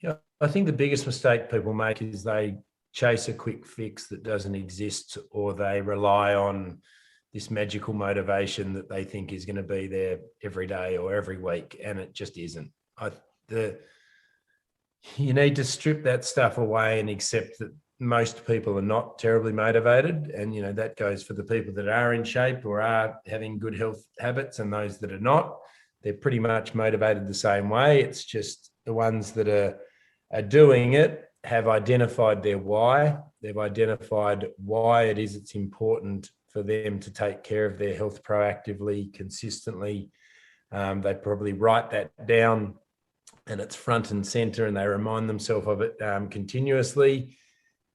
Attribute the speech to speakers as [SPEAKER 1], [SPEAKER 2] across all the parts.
[SPEAKER 1] Yeah, I think the biggest mistake people make is they chase a quick fix that doesn't exist, or they rely on this magical motivation that they think is going to be there every day or every week, and it just isn't. The You need to strip that stuff away and accept that most people are not terribly motivated, and that goes for the people that are in shape or are having good health habits, and those that are not. They're pretty much motivated the same way. It's just the ones that are doing it have identified their why. They've identified why it is it's important for them to take care of their health proactively, consistently. They probably write that down and it's front and center, and they remind themselves of it continuously.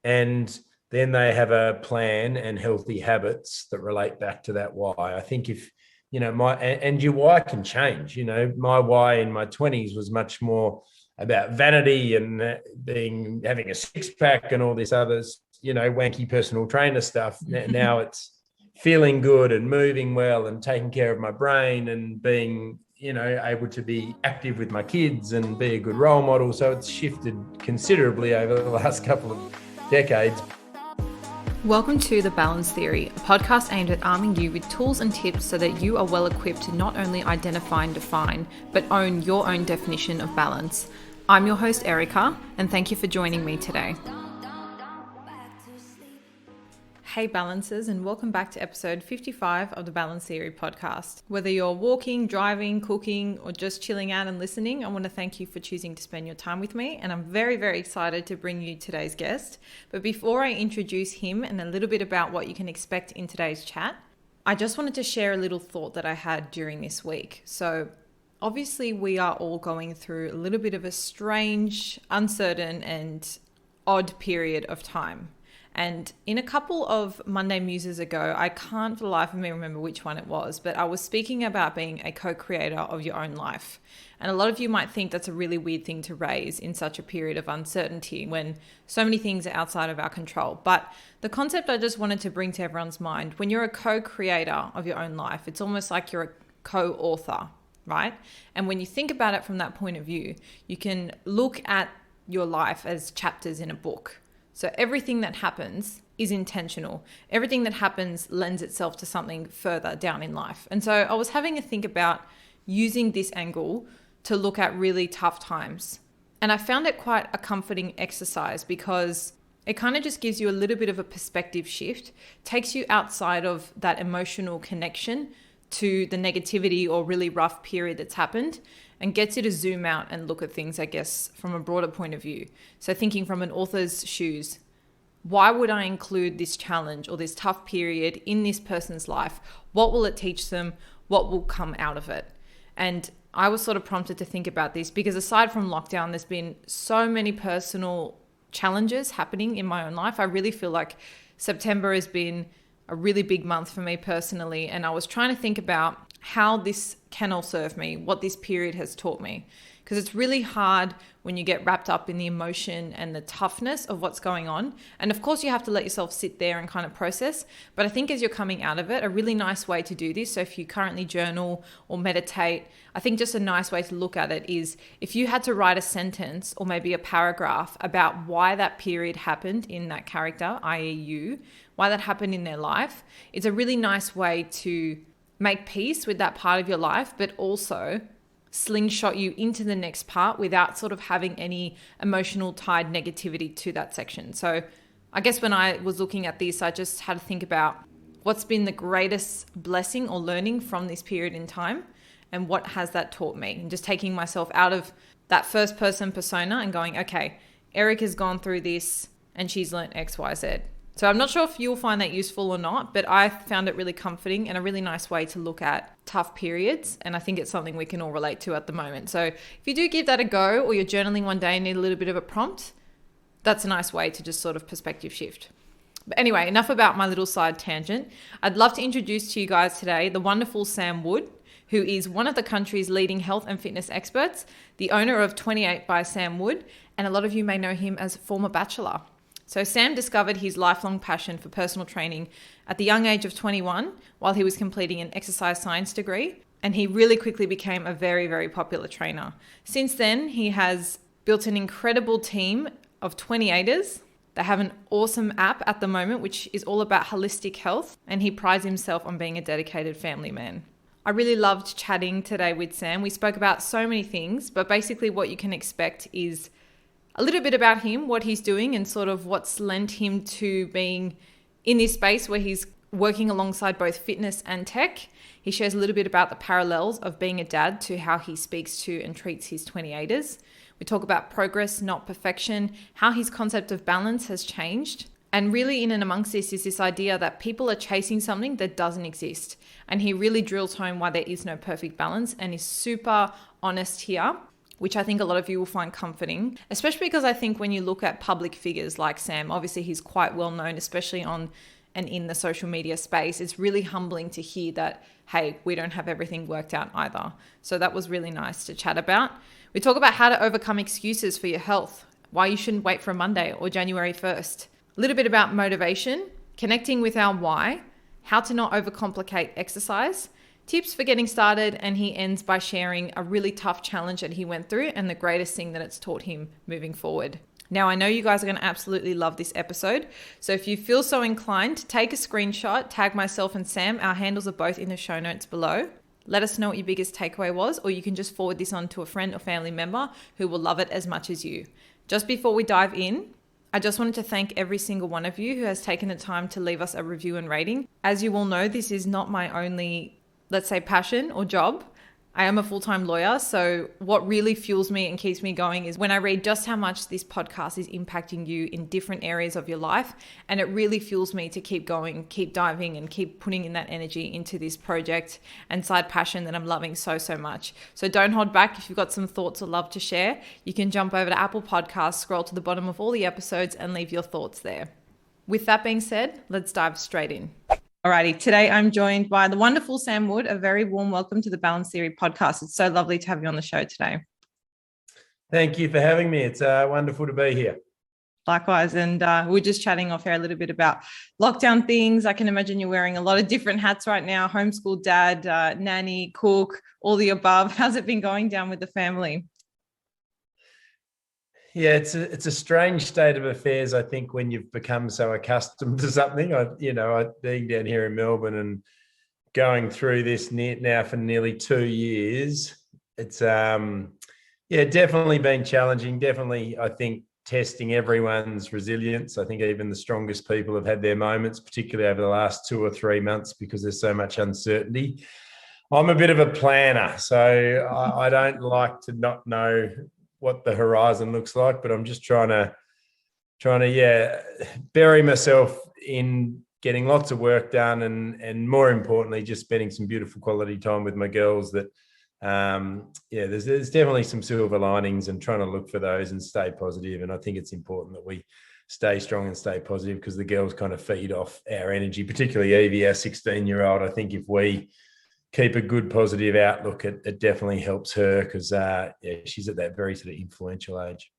[SPEAKER 1] And then they have a plan and healthy habits that relate back to that why. I think if, your why can change. My why in my 20s was much more about vanity and having a six pack and all this other, wanky personal trainer stuff. Now it's feeling good and moving well and taking care of my brain and being, able to be active with my kids and be a good role model. So it's shifted considerably over the last couple of decades.
[SPEAKER 2] Welcome to The Balance Theory, a podcast aimed at arming you with tools and tips so that you are well equipped to not only identify and define, but own your own definition of balance. I'm your host, Erica, and thank you for joining me today. Hey Balancers, and welcome back to episode 55 of the Balance Theory podcast. Whether you're walking, driving, cooking, or just chilling out and listening, I want to thank you for choosing to spend your time with me, and I'm very, very excited to bring you today's guest. But before I introduce him and a little bit about what you can expect in today's chat, I just wanted to share a little thought that I had during this week. So obviously we are all going through a little bit of a strange, uncertain, and odd period of time. And in a couple of Monday Muses ago, I can't for the life of me remember which one it was, but I was speaking about being a co-creator of your own life. And a lot of you might think that's a really weird thing to raise in such a period of uncertainty when so many things are outside of our control. But the concept I just wanted to bring to everyone's mind, when you're a co-creator of your own life, it's almost like you're a co-author, right? And when you think about it from that point of view, you can look at your life as chapters in a book. So everything that happens is intentional. Everything that happens lends itself to something further down in life. And so I was having a think about using this angle to look at really tough times. And I found it quite a comforting exercise because it kind of just gives you a little bit of a perspective shift, takes you outside of that emotional connection to the negativity or really rough period that's happened, and gets you to zoom out and look at things, I guess, from a broader point of view. So thinking from an author's shoes, why would I include this challenge or this tough period in this person's life? What will it teach them? What will come out of it? And I was sort of prompted to think about this because aside from lockdown, there's been so many personal challenges happening in my own life. I really feel like September has been a really big month for me personally. And I was trying to think about how this can all serve me, what this period has taught me. Because it's really hard when you get wrapped up in the emotion and the toughness of what's going on. And of course, you have to let yourself sit there and kind of process. But I think as you're coming out of it, a really nice way to do this, so if you currently journal or meditate, I think just a nice way to look at it is if you had to write a sentence or maybe a paragraph about why that period happened in that character, i.e. you, why that happened in their life, it's a really nice way to make peace with that part of your life, but also slingshot you into the next part without sort of having any emotional tied negativity to that section. So I guess when I was looking at this, I just had to think about what's been the greatest blessing or learning from this period in time and what has that taught me, and just taking myself out of that first person persona and going, okay, Eric has gone through this and she's learned X, Y, Z. So I'm not sure if you'll find that useful or not, but I found it really comforting and a really nice way to look at tough periods. And I think it's something we can all relate to at the moment. So if you do give that a go, or you're journaling one day and need a little bit of a prompt, that's a nice way to just sort of perspective shift. But anyway, enough about my little side tangent. I'd love to introduce to you guys today the wonderful Sam Wood, who is one of the country's leading health and fitness experts, the owner of 28 by Sam Wood, and a lot of you may know him as former bachelor. So Sam discovered his lifelong passion for personal training at the young age of 21 while he was completing an exercise science degree, and he really quickly became a very, very popular trainer. Since then, he has built an incredible team of 28ers. They have an awesome app at the moment, which is all about holistic health, and he prides himself on being a dedicated family man. I really loved chatting today with Sam. We spoke about so many things, but basically what you can expect is a little bit about him, what he's doing, and sort of what's lent him to being in this space where he's working alongside both fitness and tech. He shares a little bit about the parallels of being a dad to how he speaks to and treats his 28ers. We talk about progress, not perfection, how his concept of balance has changed. And really in and amongst this is this idea that people are chasing something that doesn't exist. And he really drills home why there is no perfect balance and is super honest here, which I think a lot of you will find comforting, especially because I think when you look at public figures like Sam, obviously he's quite well known, especially on and in the social media space. It's really humbling to hear that, hey, we don't have everything worked out either. So that was really nice to chat about. We talk about how to overcome excuses for your health, why you shouldn't wait for Monday or January 1st. A little bit about motivation, connecting with our why, how to not overcomplicate exercise, tips for getting started, and he ends by sharing a really tough challenge that he went through and the greatest thing that it's taught him moving forward. Now, I know you guys are going to absolutely love this episode. So if you feel so inclined, take a screenshot, tag myself and Sam. Our handles are both in the show notes below. Let us know what your biggest takeaway was, or you can just forward this on to a friend or family member who will love it as much as you. Just before we dive in, I just wanted to thank every single one of you who has taken the time to leave us a review and rating. As you all know, this is not my only, let's say, passion or job. I am a full-time lawyer, so what really fuels me and keeps me going is when I read just how much this podcast is impacting you in different areas of your life, and it really fuels me to keep going, keep diving, and keep putting in that energy into this project and side passion that I'm loving so, so much. So don't hold back. If you've got some thoughts or love to share, you can jump over to Apple Podcasts, scroll to the bottom of all the episodes, and leave your thoughts there. With that being said, let's dive straight in. Alrighty, today I'm joined by the wonderful Sam Wood. A very warm welcome to the Balance Theory podcast. It's so lovely to have you on the show today.
[SPEAKER 1] Thank you for having me. It's wonderful to be here.
[SPEAKER 2] Likewise, and we're just chatting off air a little bit about lockdown things. I can imagine you're wearing a lot of different hats right now, homeschool dad, nanny, cook, all the above. How's it been going down with the family?
[SPEAKER 1] Yeah, it's a strange state of affairs, I think, when you've become so accustomed to something. Being down here in Melbourne and going through this now for nearly 2 years, it's definitely been challenging. Definitely, I think, testing everyone's resilience. I think even the strongest people have had their moments, particularly over the last 2 or 3 months, because there's so much uncertainty. I'm a bit of a planner, so I don't like to not know what the horizon looks like, but I'm just trying to bury myself in getting lots of work done and more importantly, just spending some beautiful quality time with my girls. That there's definitely some silver linings, and trying to look for those and stay positive. And I think it's important that we stay strong and stay positive, because the girls kind of feed off our energy, particularly Evie, our 16-year-old. I think if we keep a good positive outlook, it definitely helps her, because she's at that very sort of influential age.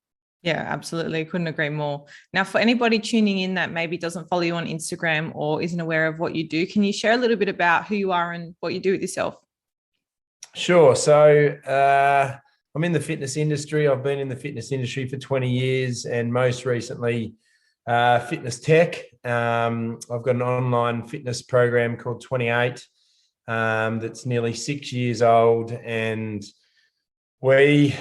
[SPEAKER 2] Yeah, absolutely. Couldn't agree more. Now, for anybody tuning in that maybe doesn't follow you on Instagram or isn't aware of what you do, can you share a little bit about who you are and what you do with yourself?
[SPEAKER 1] Sure. So I'm in the fitness industry. I've been in the fitness industry for 20 years, and most recently fitness tech. I've got an online fitness program called 28. That's nearly 6 years old, and we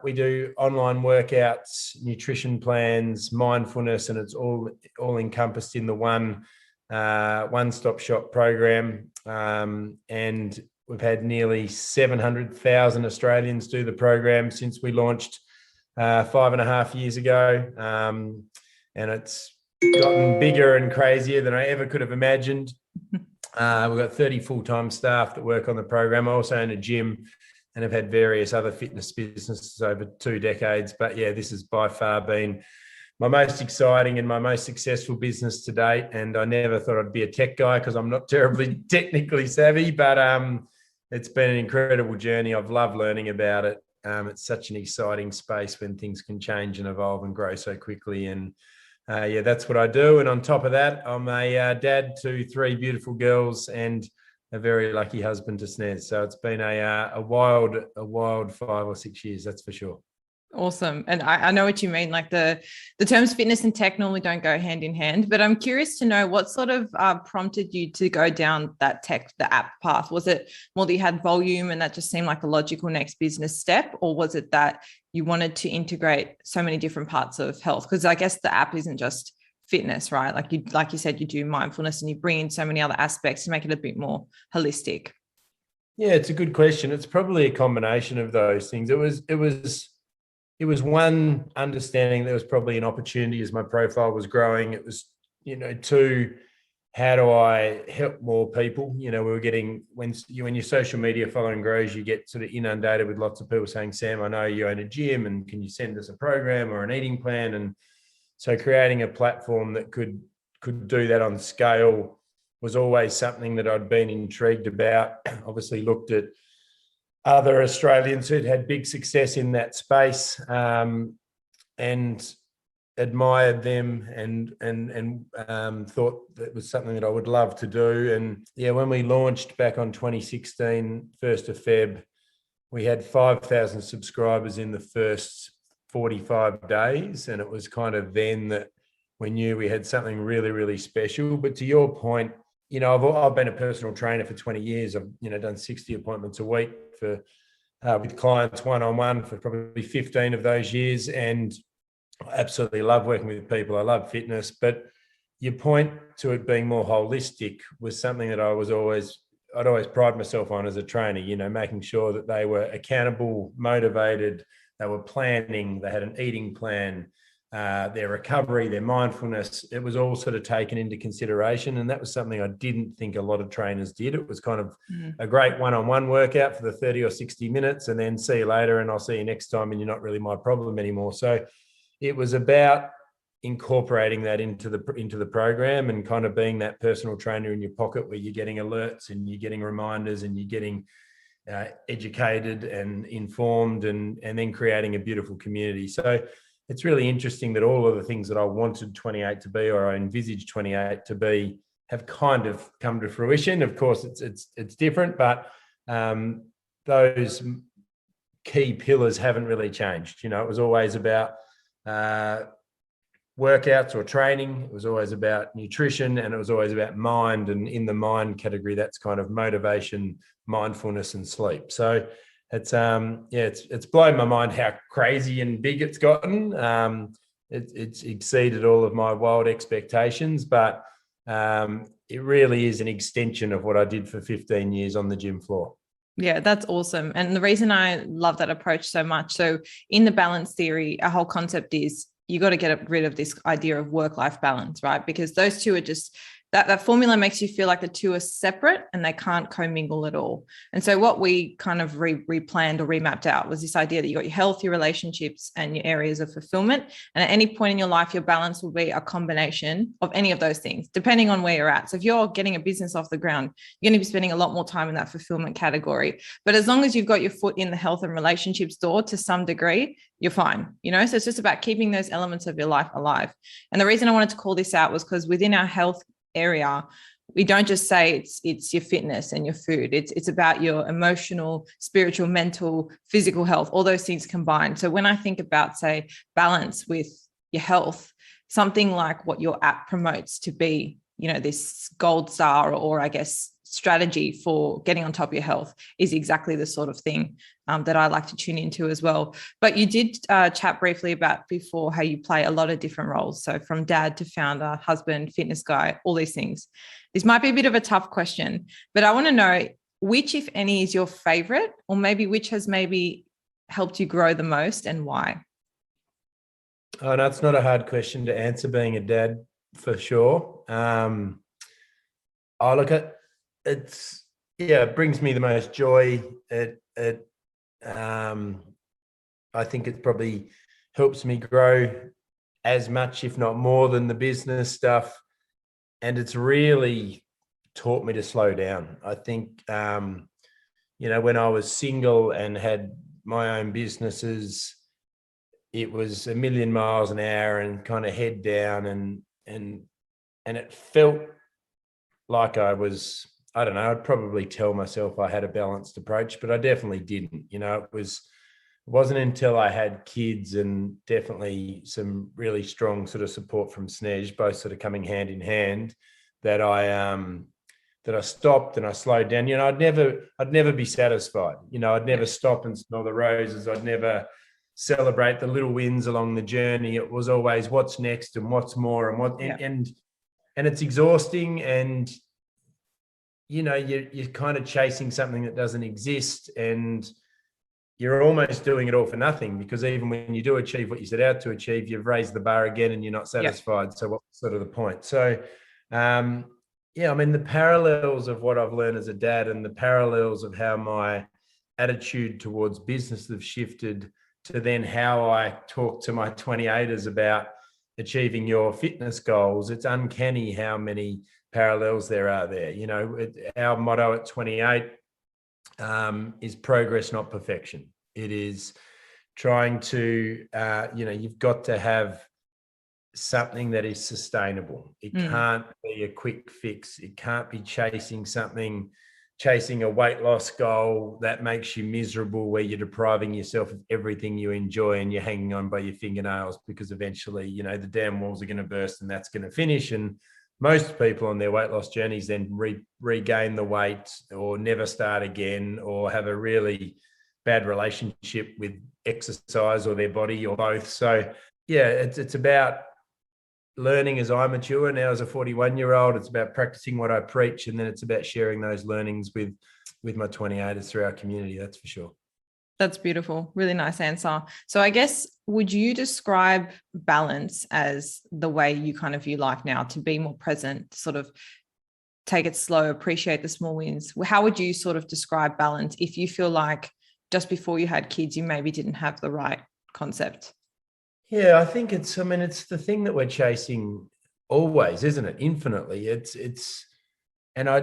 [SPEAKER 1] do online workouts, nutrition plans, mindfulness, and it's all encompassed in the one-stop shop program. And we've had nearly 700,000 Australians do the program since we launched 5.5 years ago, and it's gotten bigger and crazier than I ever could have imagined. We've got 30 full-time staff that work on the program. I also own a gym and have had various other fitness businesses over 2 decades. But yeah, this has by far been my most exciting and my most successful business to date. And I never thought I'd be a tech guy, because I'm not terribly technically savvy, but it's been an incredible journey. I've loved learning about it. It's such an exciting space when things can change and evolve and grow so quickly. And that's what I do. And on top of that, I'm a dad to 3 beautiful girls and a very lucky husband to Snez. So it's been a wild 5 or 6 years, that's for sure.
[SPEAKER 2] Awesome. And I know what you mean. Like the terms fitness and tech normally don't go hand in hand, but I'm curious to know what sort of prompted you to go down that the app path. Was it more that you had volume and that just seemed like a logical next business step? Or was it that you wanted to integrate so many different parts of health? Because I guess the app isn't just fitness, right? Like you said, you do mindfulness and you bring in so many other aspects to make it a bit more holistic.
[SPEAKER 1] Yeah, it's a good question. It's probably a combination of those things. It was one, understanding there was probably an opportunity as my profile was growing. It was, two, how do I help more people? We were getting, when your social media following grows, you get sort of inundated with lots of people saying, Sam, I know you own a gym and can you send us a program or an eating plan? And so creating a platform that could do that on scale was always something that I'd been intrigued about. Obviously looked at other Australians who'd had big success in that space, and admired them and thought that was something that I would love to do. And yeah, when we launched back on 2016, 1st of Feb, we had 5,000 subscribers in the first 45 days. And it was kind of then that we knew we had something really, really special. But to your point, I've been a personal trainer for 20 years. I've, done 60 appointments a week with clients one-on-one for probably 15 of those years. And I absolutely love working with people. I love fitness, but your point to it being more holistic was something that I'd always pride myself on as a trainer, making sure that they were accountable, motivated, they were planning, they had an eating plan, their recovery, their mindfulness. It was all sort of taken into consideration. And that was something I didn't think a lot of trainers did. It was kind of a great one-on-one workout for the 30 or 60 minutes and then see you later and I'll see you next time and you're not really my problem anymore. So it was about incorporating that into the program and kind of being that personal trainer in your pocket where you're getting alerts and you're getting reminders and you're getting educated and informed and then creating a beautiful community. So it's really interesting that all of the things that I wanted 28 to be, or I envisaged 28 to be, have kind of come to fruition. Of course, it's different, but those key pillars haven't really changed. It was always about workouts or training. It was always about nutrition, and it was always about mind. And in the mind category, that's kind of motivation, mindfulness, and sleep. So it's blown my mind how crazy and big it's gotten. It's exceeded all of my wild expectations, but it really is an extension of what I did for 15 years on the gym floor.
[SPEAKER 2] Yeah, that's awesome. And the reason I love that approach so much, so in the balance theory, our whole concept is you got to get rid of this idea of work-life balance, right? Because those two are just, that formula makes you feel like the two are separate and they can't commingle at all. And so what we kind of replanned or remapped out was this idea that you got your health, your relationships, and your areas of fulfillment. And at any point in your life, your balance will be a combination of any of those things, depending on where you're at. So if you're getting a business off the ground, you're going to be spending a lot more time in that fulfillment category. But as long as you've got your foot in the health and relationships door to some degree, you're fine. So it's just about keeping those elements of your life alive. And the reason I wanted to call this out was because within our health area, we don't just say it's your fitness and your food. It's about your emotional, spiritual, mental, physical health, all those things combined. So when I think about, say, balance with your health, something like what your app promotes to be, this gold star or I guess strategy for getting on top of your health is exactly the sort of thing that I like to tune into as well. But you did chat briefly about before how you play a lot of different roles. So from dad to founder, husband, fitness guy, all these things. This might be a bit of a tough question, but I want to know which, if any, is your favorite, or maybe which has maybe helped you grow the most and why?
[SPEAKER 1] Oh, no, it's not a hard question to answer being a dad, for sure. I look at it brings me the most joy. I think it probably helps me grow as much, if not more, than the business stuff. And it's really taught me to slow down. I think, when I was single and had my own businesses, it was a million miles an hour and kind of head down and it felt like I don't know, I'd probably tell myself I had a balanced approach, but I definitely didn't. It was wasn't until I had kids and definitely some really strong sort of support from Snej, both sort of coming hand in hand, that I stopped and I slowed down. I'd never be satisfied. I'd never stop and smell the roses. I'd never celebrate the little wins along the journey. It was always what's next and what's more and it's exhausting, and you're kind of chasing something that doesn't exist, and you're almost doing it all for nothing, because even when you do achieve what you set out to achieve, you've raised the bar again and you're not satisfied. So what's sort of the point? So the parallels of what I've learned as a dad and the parallels of how my attitude towards business have shifted to then how I talk to my 28ers about achieving your fitness goals. It's uncanny how many parallels there are there. Our motto at 28 is progress, not perfection. It is trying to, you've got to have something that is sustainable. It can't be a quick fix. It can't be chasing a weight loss goal that makes you miserable, where you're depriving yourself of everything you enjoy and you're hanging on by your fingernails, because eventually, the damn walls are going to burst and that's going to finish. And most people on their weight loss journeys then regain the weight or never start again, or have a really bad relationship with exercise or their body, or both. So it's about learning as I mature now as a 41-year-old. It's about practicing what I preach, and then it's about sharing those learnings with my 28ers through our community. That's for sure.
[SPEAKER 2] That's beautiful. Really nice answer. So I guess, would you describe balance as the way you kind of view life now, to be more present, sort of take it slow, appreciate the small wins? How would you sort of describe balance if you feel like just before you had kids, you maybe didn't have the right concept?
[SPEAKER 1] Yeah, I think it's the thing that we're chasing always, isn't it? Infinitely. And I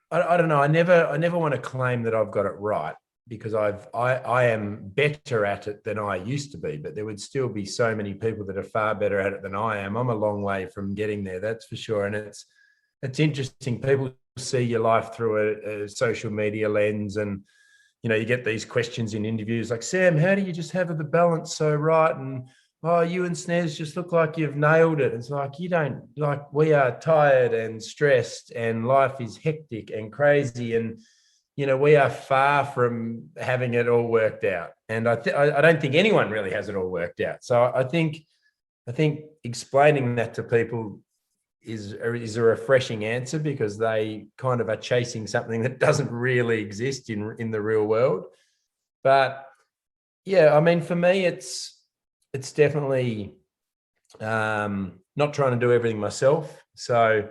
[SPEAKER 1] don't know. I never want to claim that I've got it right, because I am better at it than I used to be, but there would still be so many people that are far better at it than I am. I'm a long way from getting there, that's for sure. And it's interesting. People see your life through a social media lens, and you get these questions in interviews like, Sam, how do you just have the balance so right? And you and Snez just look like you've nailed it. It's like, you don't. Like, we are tired and stressed, and life is hectic and crazy, and we are far from having it all worked out. And I don't think anyone really has it all worked out. So I think explaining that to people is a refreshing answer, because they kind of are chasing something that doesn't really exist in the real world. But for me, it's definitely not trying to do everything myself. So,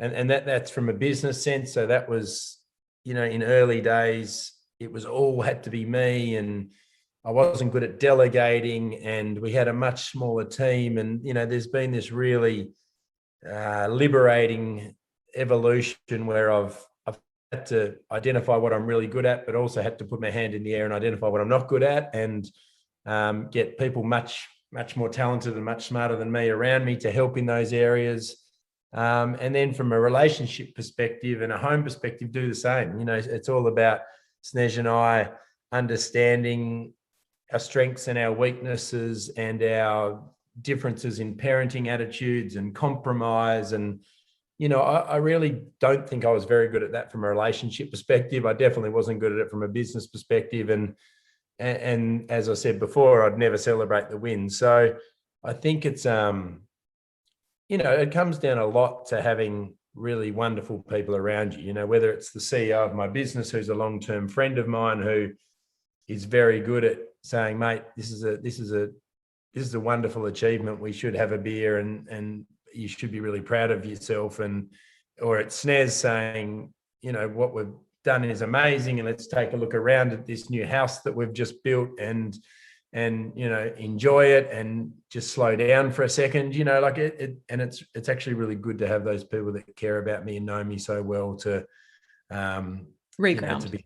[SPEAKER 1] and that's from a business sense. So that was, in early days, it was all had to be me, and I wasn't good at delegating, and we had a much smaller team. And, there's been this really liberating evolution where I've had to identify what I'm really good at, but also had to put my hand in the air and identify what I'm not good at, and get people much more talented and much smarter than me around me to help in those areas. And then from a relationship perspective and a home perspective, do the same. It's all about Snej and I understanding our strengths and our weaknesses and our differences in parenting attitudes and compromise. And, I really don't think I was very good at that from a relationship perspective. I definitely wasn't good at it from a business perspective. And as I said before, I'd never celebrate the win. So I think it's, it comes down a lot to having really wonderful people around you, whether it's the CEO of my business, who's a long-term friend of mine, who is very good at saying, mate, this is a wonderful achievement. We should have a beer and you should be really proud of yourself. Or it's Snez saying, what we've done is amazing, and let's take a look around at this new house that we've just built and enjoy it and just slow down for a second, and it's actually really good to have those people that care about me and know me so well to
[SPEAKER 2] reground.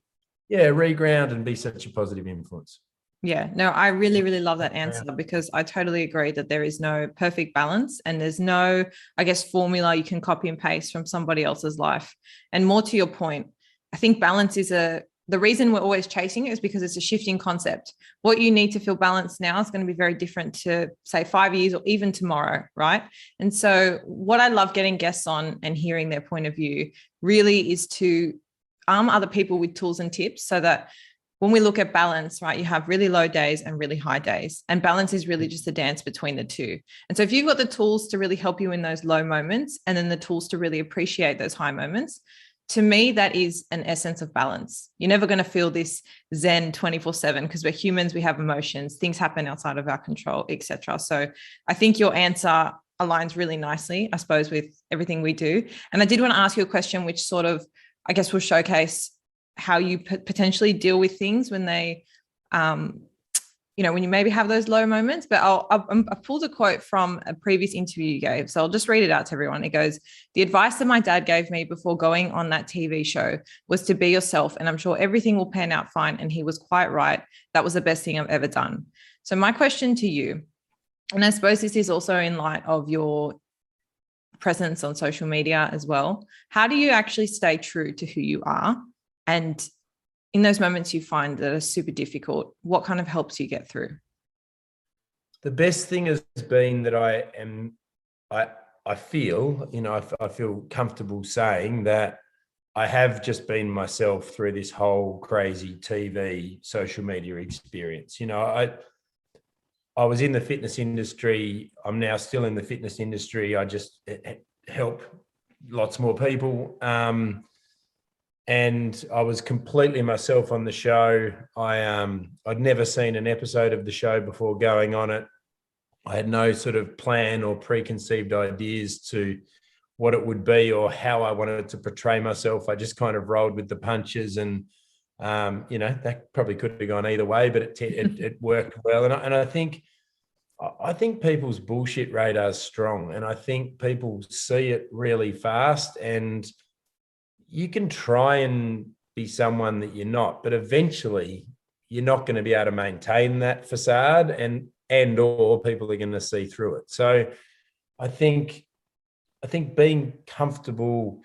[SPEAKER 1] Reground and be such a positive influence.
[SPEAKER 2] Yeah, no, I really, really love that answer, because I totally agree that there is no perfect balance, and there's no, I guess, formula you can copy and paste from somebody else's life. And more to your point, I think balance is the the reason we're always chasing it is because it's a shifting concept. What you need to feel balanced now is going to be very different to, say, 5 years or even tomorrow, right? And so what I love getting guests on and hearing their point of view really is to arm other people with tools and tips, so that when we look at balance, right, you have really low days and really high days, and balance is really just a dance between the two. And so if you've got the tools to really help you in those low moments, and then the tools to really appreciate those high moments, to me, that is an essence of balance. You're never going to feel this Zen 24/7, because we're humans, we have emotions, things happen outside of our control, etc. So I think your answer aligns really nicely, I suppose, with everything we do. And I did want to ask you a question, which sort of, I guess, will showcase how you potentially deal with things when they, when you maybe have those low moments. But I pulled a quote from a previous interview you gave, so I'll just read it out to everyone. It goes, "The advice that my dad gave me before going on that TV show was to be yourself, and I'm sure everything will pan out fine. And he was quite right. That was the best thing I've ever done." So my question to you, and I suppose this is also in light of your presence on social media as well, how do you actually stay true to who you are? And in those moments you find that are super difficult, what kind of helps you get through?
[SPEAKER 1] The best thing has been that I feel, I feel comfortable saying that I have just been myself through this whole crazy TV, social media experience. I was in the fitness industry. I'm now still in the fitness industry. I just help lots more people. And I was completely myself on the show. I'd never seen an episode of the show before going on it. I had no sort of plan or preconceived ideas to what it would be or how I wanted to portray myself. I just kind of rolled with the punches, and that probably could have gone either way, but it worked well. And I think people's bullshit radar is strong, and I think people see it really fast, and you can try and be someone that you're not, but eventually you're not going to be able to maintain that facade, and or people are going to see through it. So I think being comfortable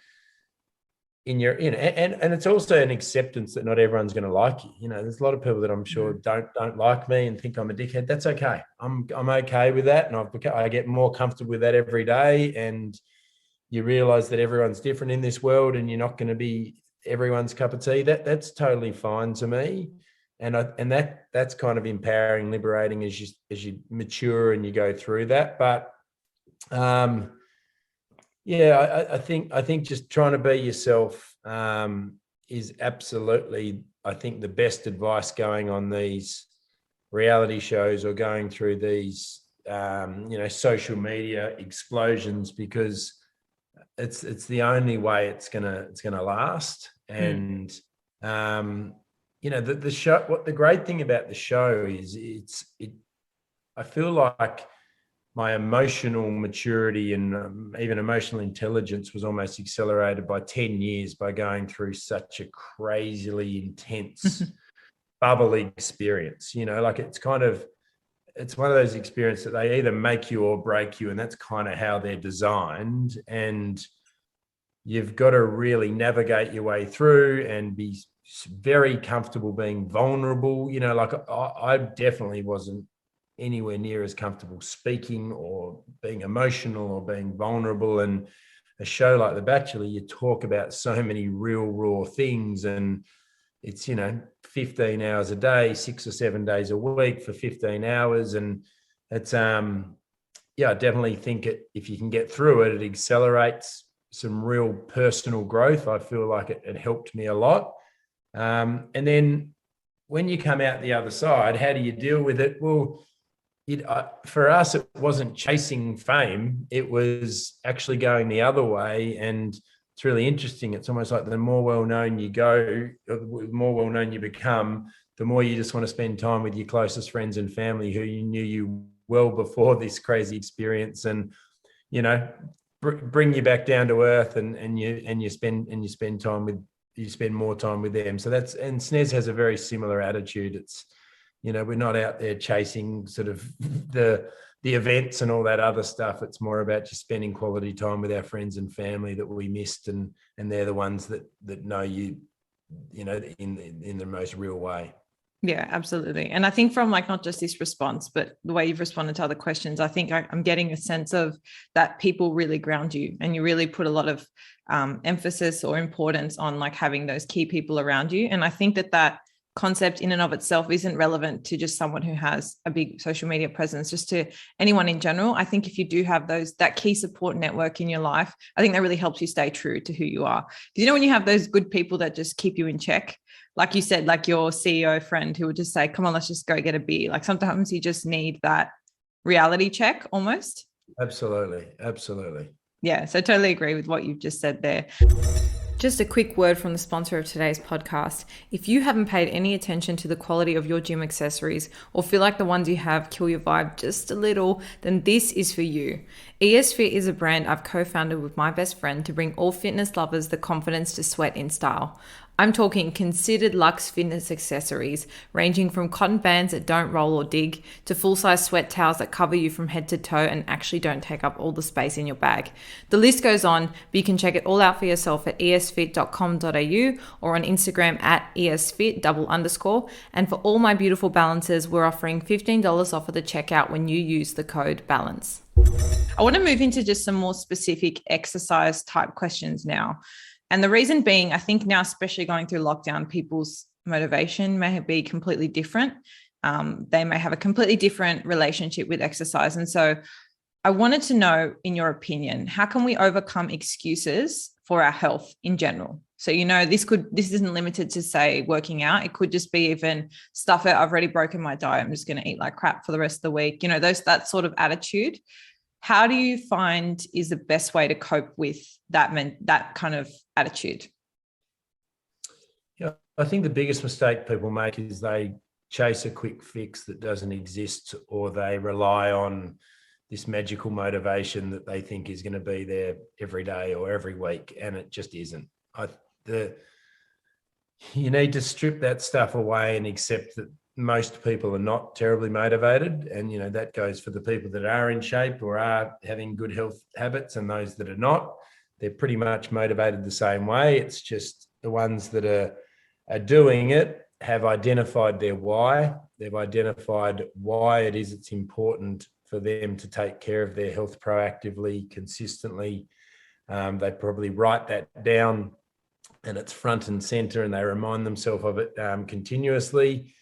[SPEAKER 1] in your, and it's also an acceptance that not everyone's going to like you. There's a lot of people that I'm sure don't like me and think I'm a dickhead. That's okay. I'm okay with that, and I get more comfortable with that every day. And you realize that everyone's different in this world, and you're not going to be everyone's cup of tea. That's totally fine to me. And that's kind of empowering, liberating as you mature and you go through that. But I think just trying to be yourself is absolutely, I think, the best advice going on these reality shows or going through these social media explosions, because it's the only way it's gonna last. And the show, what the great thing about the show is I feel like my emotional maturity and even emotional intelligence was almost accelerated by 10 years by going through such a crazily intense bubbly experience. It's one of those experiences that they either make you or break you, and that's kind of how they're designed. And you've got to really navigate your way through and be very comfortable being vulnerable. I definitely wasn't anywhere near as comfortable speaking or being emotional or being vulnerable. And a show like The Bachelor, you talk about so many real raw things, and it's 15 hours a day, 6 or 7 days a week for 15 hours. And it's I definitely think if you can get through it, it accelerates some real personal growth. I feel like it helped me a lot. And then when you come out the other side, how do you deal with it? Well, for us, it wasn't chasing fame. It was actually going the other way. And it's really interesting. It's almost like the more well-known you go, the more well-known you become, the more you just want to spend time with your closest friends and family who you knew you well before this crazy experience, and, bring you back down to earth, and you spend more time with them. So and SNES has a very similar attitude. It's, we're not out there chasing sort of the events and all that other stuff. It's more about just spending quality time with our friends and family that we missed, and they're the ones that know you in the most real way.
[SPEAKER 2] Yeah, absolutely. And I think from like not just this response, but the way you've responded to other questions, I think I'm getting a sense of that people really ground you, and you really put a lot of emphasis or importance on like having those key people around you. And I think that concept in and of itself isn't relevant to just someone who has a big social media presence, just to anyone in general. I think if you do have that key support network in your life, I think that really helps you stay true to who you are. Because when you have those good people that just keep you in check, like you said, like your CEO friend who would just say, come on, let's just go get a beer. Like sometimes you just need that reality check almost.
[SPEAKER 1] Absolutely.
[SPEAKER 2] Yeah, so totally agree with what you've just said there. Just a quick word from the sponsor of today's podcast. If you haven't paid any attention to the quality of your gym accessories or feel like the ones you have kill your vibe just a little, then this is for you. ESFit is a brand I've co-founded with my best friend to bring all fitness lovers the confidence to sweat in style. I'm talking considered luxe fitness accessories, ranging from cotton bands that don't roll or dig to full-size sweat towels that cover you from head to toe and actually don't take up all the space in your bag. The list goes on, but you can check it all out for yourself at esfit.com.au or on Instagram at esfit_. And for all my beautiful balances, we're offering $15 off at the checkout when you use the code BALANCE. I want to move into just some more specific exercise type questions now. And the reason being, I think now, especially going through lockdown, people's motivation may be completely different. They may have a completely different relationship with exercise. And so I wanted to know, in your opinion, how can we overcome excuses for our health in general? So, this isn't limited to, say, working out. It could just be even stuff that I've already broken my diet, I'm just going to eat like crap for the rest of the week. That sort of attitude. How do you find is the best way to cope with that kind of attitude?
[SPEAKER 1] Yeah, I think the biggest mistake people make is they chase a quick fix that doesn't exist, or they rely on this magical motivation that they think is going to be there every day or every week, and it just isn't. You need to strip that stuff away and accept that most people are not terribly motivated. And, that goes for the people that are in shape or are having good health habits, and those that are not, they're pretty much motivated the same way. It's just the ones that are doing it have identified their why. They've identified why it is it's important for them to take care of their health proactively, consistently. They probably write that down and it's front and center, and they remind themselves of it continuously.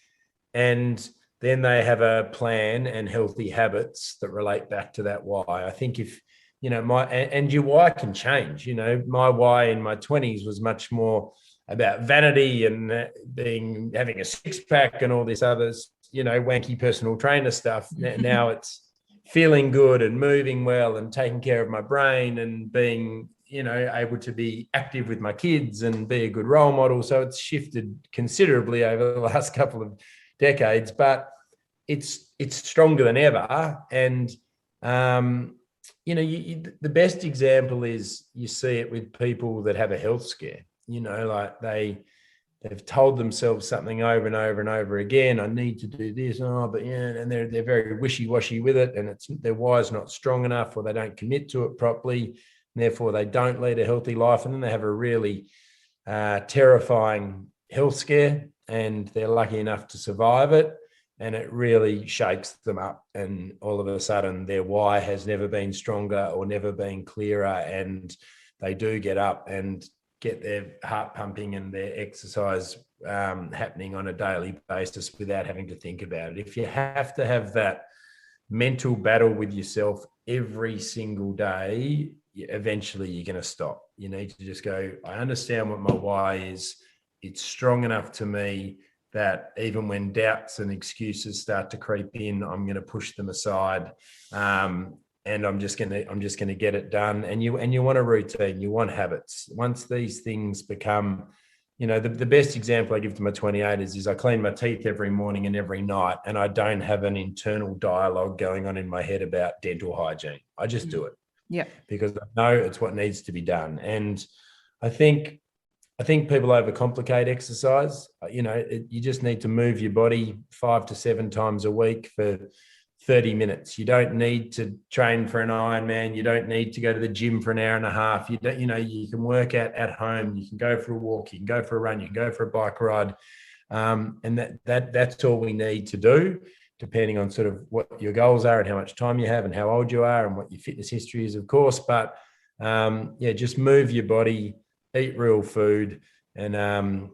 [SPEAKER 1] And then they have a plan and healthy habits that relate back to that why. I think if, your why can change. My why in my 20s was much more about vanity and having a six pack and all this others, wanky personal trainer stuff. Now it's feeling good and moving well and taking care of my brain and being, able to be active with my kids and be a good role model. So it's shifted considerably over the last couple of decades, but it's stronger than ever. And the best example is you see it with people that have a health scare. Like they've told themselves something over and over and over again. I need to do this, and they're very wishy-washy with it, and their why is not strong enough, or they don't commit to it properly, and therefore they don't lead a healthy life, and then they have a really terrifying health scare, and they're lucky enough to survive it, and it really shakes them up, and all of a sudden their why has never been stronger or never been clearer, and they do get up and get their heart pumping and their exercise happening on a daily basis without having to think about it. If you have to have that mental battle with yourself every single day, eventually you're going to stop. You need to just go, I understand what my why is. It's strong enough to me that even when doubts and excuses start to creep in, I'm going to push them aside, and I'm just going to get it done. And you want a routine, you want habits. Once these things become, the best example I give to my 28ers is I clean my teeth every morning and every night, and I don't have an internal dialogue going on in my head about dental hygiene. I just do it.
[SPEAKER 2] Yeah,
[SPEAKER 1] because I know it's what needs to be done. And I think people overcomplicate exercise. You just need to move your body 5 to 7 times a week for 30 minutes. You don't need to train for an Ironman. You don't need to go to the gym for an hour and a half. You don't, you can work out at home. You can go for a walk. You can go for a run. You can go for a bike ride. And that's all we need to do, depending on sort of what your goals are and how much time you have and how old you are and what your fitness history is, of course. But just move your body, eat real food, and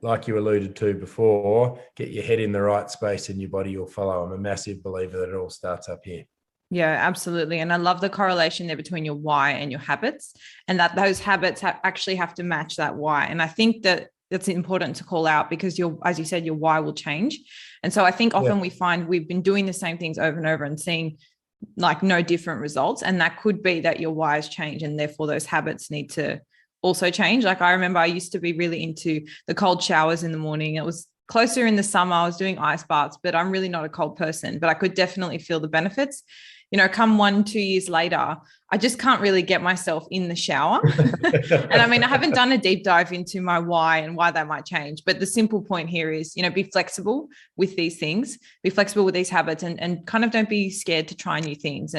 [SPEAKER 1] like you alluded to before, get your head in the right space and your body will follow. I'm a massive believer that it all starts up here.
[SPEAKER 2] Yeah, absolutely. And I love the correlation there between your why and your habits, and that those habits actually have to match that why. And I think that that's important to call out, because as you said, your why will change. And so I think often we find we've been doing the same things over and over and seeing like no different results. And that could be that your whys change, and therefore those habits need to also change. Like I remember I used to be really into the cold showers in the morning. It was closer in the summer. I was doing ice baths, but I'm really not a cold person, but I could definitely feel the benefits. Come 1-2 years later, I just can't really get myself in the shower. And I mean, I haven't done a deep dive into my why and why that might change. But the simple point here is, be flexible with these things, be flexible with these habits, and kind of don't be scared to try new things.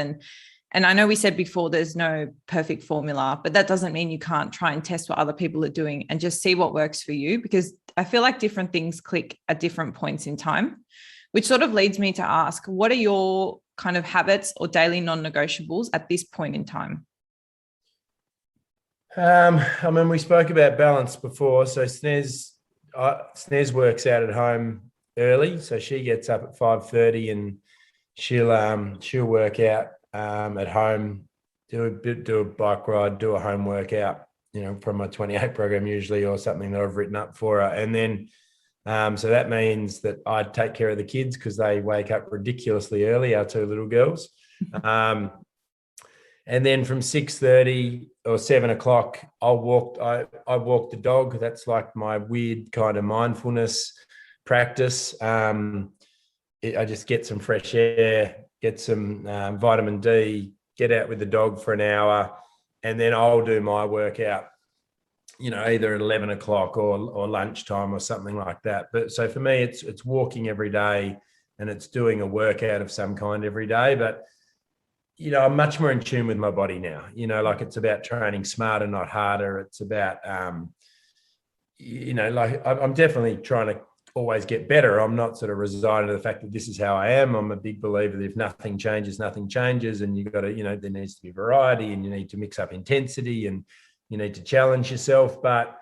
[SPEAKER 2] And I know we said before there's no perfect formula, but that doesn't mean you can't try and test what other people are doing and just see what works for you, because I feel like different things click at different points in time, which sort of leads me to ask, what are your kind of habits or daily non-negotiables at this point in time?
[SPEAKER 1] We spoke about balance before. So Snez works out at home early. So she gets up at 5:30 and she'll work out at home, do a bike ride, do a home workout, from my 28 program usually, or something that I've written up for her. And then, so that means that I take care of the kids because they wake up ridiculously early, our two little girls. And then from 6:30 or 7 o'clock, I walk the dog. That's like my weird kind of mindfulness practice. I just get some fresh air, get some vitamin D, get out with the dog for an hour, and then I'll do my workout, either at 11 o'clock or lunchtime or something like that. But so for me, it's walking every day and it's doing a workout of some kind every day. But, I'm much more in tune with my body now, like it's about training smarter, not harder. It's about, I'm definitely trying to always get better. I'm not sort of resigned to the fact that this is how I am. I'm a big believer that if nothing changes, nothing changes. And you've got to, there needs to be variety, and you need to mix up intensity, and you need to challenge yourself. But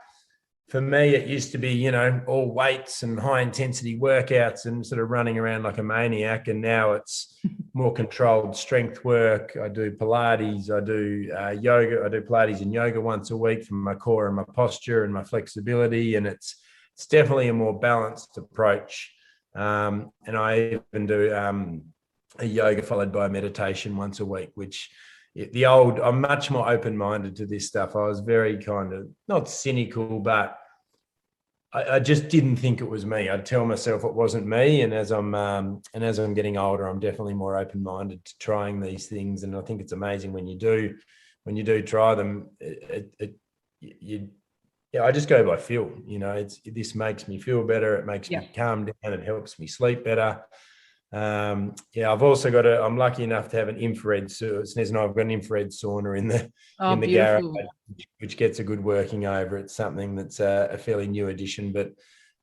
[SPEAKER 1] for me, it used to be, all weights and high intensity workouts and sort of running around like a maniac. And now it's more controlled strength work. I do Pilates, I do yoga. I do Pilates and yoga once a week for my core and my posture and my flexibility. And it's definitely a more balanced approach. And I even do a yoga followed by a meditation once a week, which I'm much more open-minded to this stuff. I was very kind of not cynical, but I just didn't think it was me. I'd tell myself it wasn't me. And as I'm getting older, I'm definitely more open-minded to trying these things. And I think it's amazing when you do try them. I just go by feel. This makes me feel better. It makes me calm down. It helps me sleep better. I've also I'm lucky enough to have an infrared. Snez and I've got an infrared sauna in the garage, which gets a good working over. It's something that's a fairly new addition, but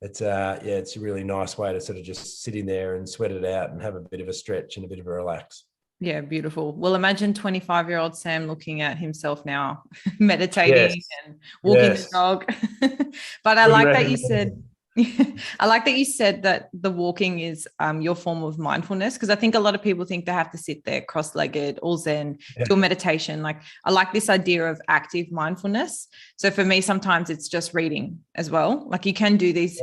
[SPEAKER 1] it's a really nice way to sort of just sit in there and sweat it out and have a bit of a stretch and a bit of a relax.
[SPEAKER 2] Yeah, beautiful. Well, imagine 25-year-old Sam looking at himself now, meditating and walking the dog. But I like that you said, that the walking is your form of mindfulness, because I think a lot of people think they have to sit there cross-legged, all zen, do a meditation. Like, I like this idea of active mindfulness. So for me, sometimes it's just reading as well. Like, you can do these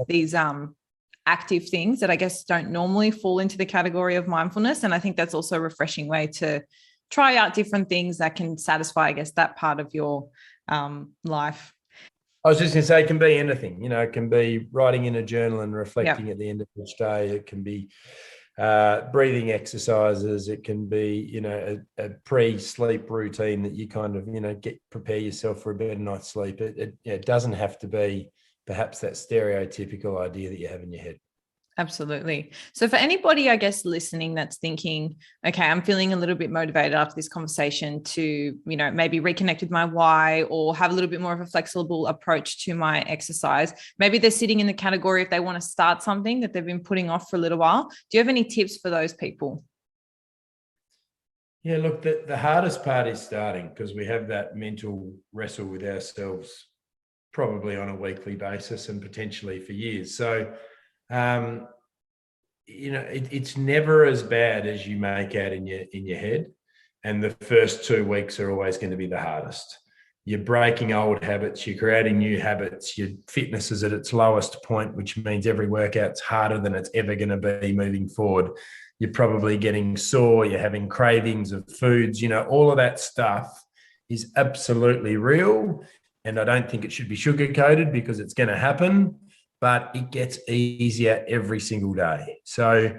[SPEAKER 2] active things that I guess don't normally fall into the category of mindfulness. And I think that's also a refreshing way to try out different things that can satisfy, I guess, that part of your life.
[SPEAKER 1] I was just going to say, it can be anything. It can be writing in a journal and reflecting at the end of each day. It can be breathing exercises. It can be, a pre-sleep routine that you kind of, prepare yourself for a better night's sleep. It doesn't have to be perhaps that stereotypical idea that you have in your head.
[SPEAKER 2] Absolutely. So for anybody, I guess, listening that's thinking, okay, I'm feeling a little bit motivated after this conversation to, maybe reconnect with my why or have a little bit more of a flexible approach to my exercise. Maybe they're sitting in the category if they want to start something that they've been putting off for a little while. Do you have any tips for those people?
[SPEAKER 1] Yeah, look, the hardest part is starting, because we have that mental wrestle with ourselves probably on a weekly basis and potentially for years. So, um, it's never as bad as you make out in your head. And the first 2 weeks are always going to be the hardest. You're breaking old habits, you're creating new habits, your fitness is at its lowest point, which means every workout's harder than it's ever going to be moving forward. You're probably getting sore, you're having cravings of foods, all of that stuff is absolutely real. And I don't think it should be sugar-coated, because it's going to happen, but it gets easier every single day. So,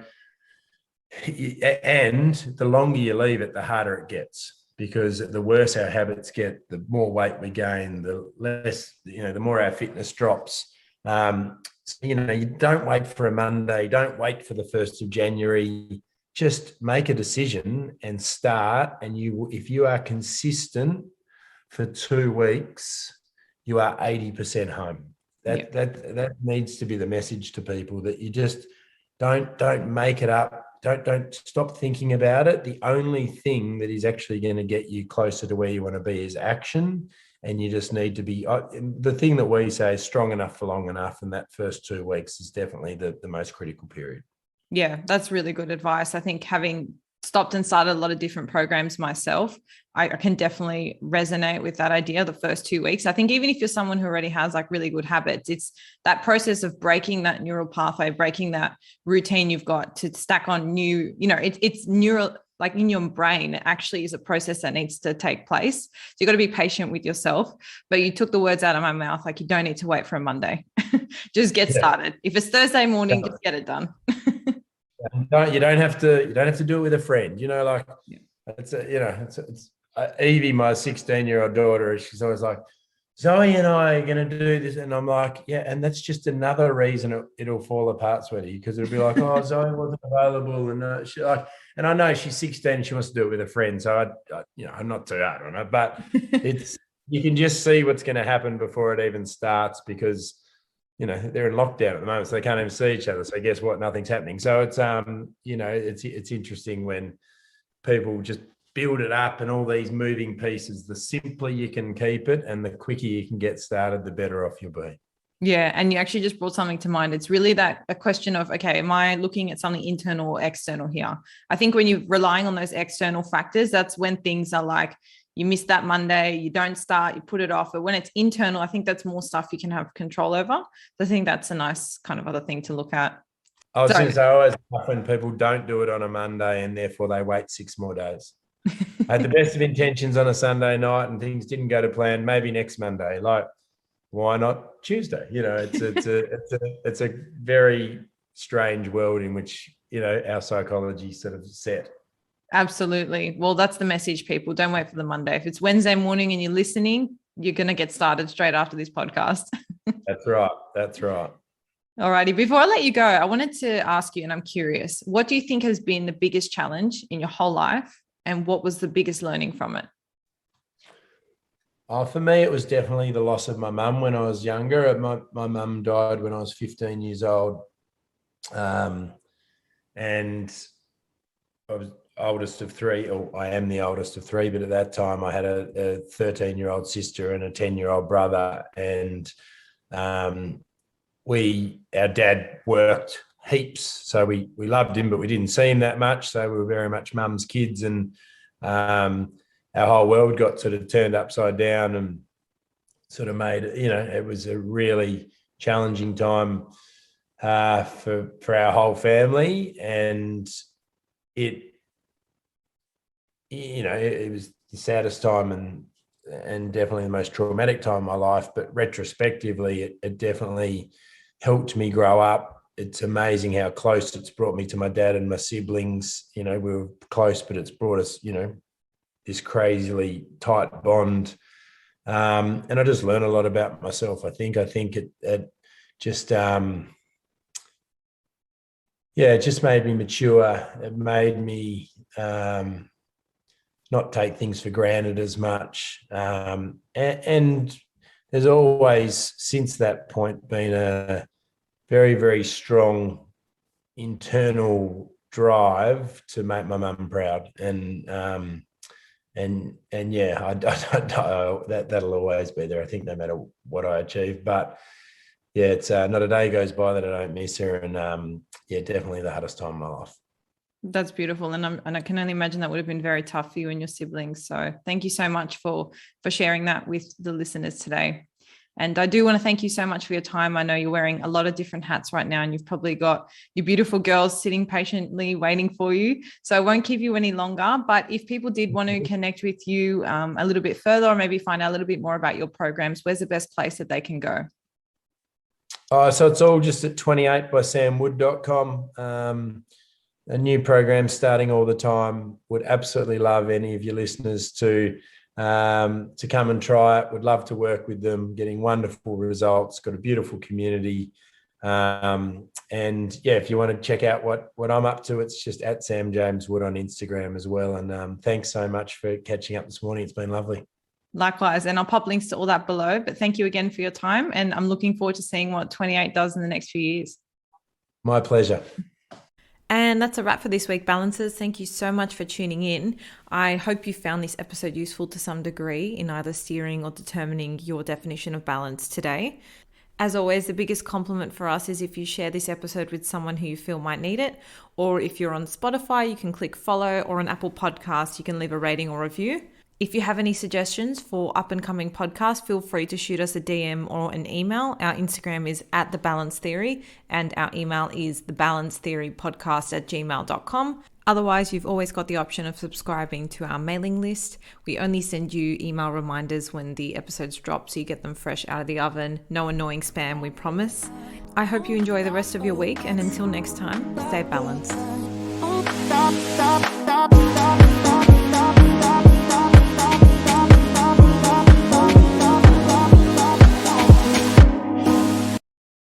[SPEAKER 1] and the longer you leave it, the harder it gets, because the worse our habits get, the more weight we gain, the less, the more our fitness drops. You don't wait for a Monday, don't wait for the 1st of January. Just make a decision and start. And if you are consistent for 2 weeks, you are 80% home. That needs to be the message to people, that you just don't make it up. Don't stop thinking about it. The only thing that is actually going to get you closer to where you want to be is action. And you just need to be, the thing that we say is strong enough for long enough. And that first 2 weeks is definitely the most critical period.
[SPEAKER 2] Yeah, that's really good advice. I think having stopped and started a lot of different programs myself, I can definitely resonate with that idea. The first 2 weeks, I think even if you're someone who already has like really good habits, it's that process of breaking that neural pathway, breaking that routine you've got to stack on new, it's neural, like in your brain, it actually is a process that needs to take place. So you've got to be patient with yourself. But you took the words out of my mouth. Like, you don't need to wait for a Monday. Just get started. If it's Thursday morning, just get it done.
[SPEAKER 1] You don't have to do it with a friend. Evie, my 16-year-old daughter, she's always like, Zoe and I are going to do this, and I'm like, yeah, and that's just another reason it'll fall apart, sweetie, because it'll be like, oh, Zoe wasn't available, and she like, and I know she's 16 and she wants to do it with a friend, so I'm not too hard on her, but you can just see what's going to happen before it even starts, because they're in lockdown at the moment, so they can't even see each other. So guess what? Nothing's happening. So it's it's interesting when people just build it up and all these moving pieces. The simpler you can keep it and the quicker you can get started, the better off you'll be.
[SPEAKER 2] Yeah. And you actually just brought something to mind. It's really a question of, okay, am I looking at something internal or external here? I think when you're relying on those external factors, that's when things are like, you miss that Monday, you don't start, you put it off. But when it's internal, I think that's more stuff you can have control over. So I think that's a nice kind of other thing to look at.
[SPEAKER 1] Since I always laugh when people don't do it on a Monday and therefore they wait 6 more days. I had the best of intentions on a Sunday night and things didn't go to plan. Maybe next Monday. Like, why not Tuesday? It's a very strange world in which our psychology sort of set.
[SPEAKER 2] Absolutely. Well, that's the message, people. Don't wait for the Monday. If it's Wednesday morning and you're listening, you're going to get started straight after this podcast.
[SPEAKER 1] That's right. That's right.
[SPEAKER 2] All righty. Before I let you go, I wanted to ask you, and I'm curious, what do you think has been the biggest challenge in your whole life, and what was the biggest learning from it?
[SPEAKER 1] For me, it was definitely the loss of my mum when I was younger. My mum died when I was 15 years old. And I was oldest of three, or I am the oldest of three, but at that time I had a 13-year-old sister and a 10-year-old brother. And our dad worked heaps. So we loved him, but we didn't see him that much. So we were very much mum's kids, and our whole world got sort of turned upside down and sort of made, it was a really challenging time for our whole family. And it was the saddest time and definitely the most traumatic time in my life. But retrospectively, it definitely helped me grow up. It's amazing how close it's brought me to my dad and my siblings. We were close, but it's brought us, this crazily tight bond. And I just learned a lot about myself. I think it just, yeah, it just made me mature. It made me not take things for granted as much. And there's always, since that point, been a very, very strong internal drive to make my mum proud. And yeah, that'll always be there, I think, no matter what I achieve. But yeah, it's not a day goes by that I don't miss her. And yeah, definitely the hardest time of my life.
[SPEAKER 2] That's beautiful. And I can only imagine that would have been very tough for you and your siblings. So thank you so much for sharing that with the listeners today. And I do want to thank you so much for your time. I know you're wearing a lot of different hats right now, and you've probably got your beautiful girls sitting patiently waiting for you. So I won't keep you any longer. But if people did want to connect with you a little bit further, or maybe find out a little bit more about your programs, where's the best place that they can go?
[SPEAKER 1] So it's all just at 28bysamwood.com. A new program starting all the time. Would absolutely love any of your listeners to come and try it. Would love to work with them, getting wonderful results, got a beautiful community. And yeah, if you want to check out what I'm up to, it's just at Sam James Wood on Instagram as well. And thanks so much for catching up this morning. It's been lovely.
[SPEAKER 2] Likewise. And I'll pop links to all that below. But thank you again for your time. And I'm looking forward to seeing what 28 does in the next few years.
[SPEAKER 1] My pleasure.
[SPEAKER 2] And that's a wrap for this week, Balancers. Thank you so much for tuning in. I hope you found this episode useful to some degree in either steering or determining your definition of balance today. As always, the biggest compliment for us is if you share this episode with someone who you feel might need it. Or if you're on Spotify, you can click follow, or on Apple Podcasts, you can leave a rating or review. If you have any suggestions for up and coming podcasts, feel free to shoot us a DM or an email. Our Instagram is @thebalancetheory and our email is thebalancetheorypodcast@gmail.com. Otherwise, you've always got the option of subscribing to our mailing list. We only send you email reminders when the episodes drop, so you get them fresh out of the oven. No annoying spam, we promise. I hope you enjoy the rest of your week, and until next time, stay balanced.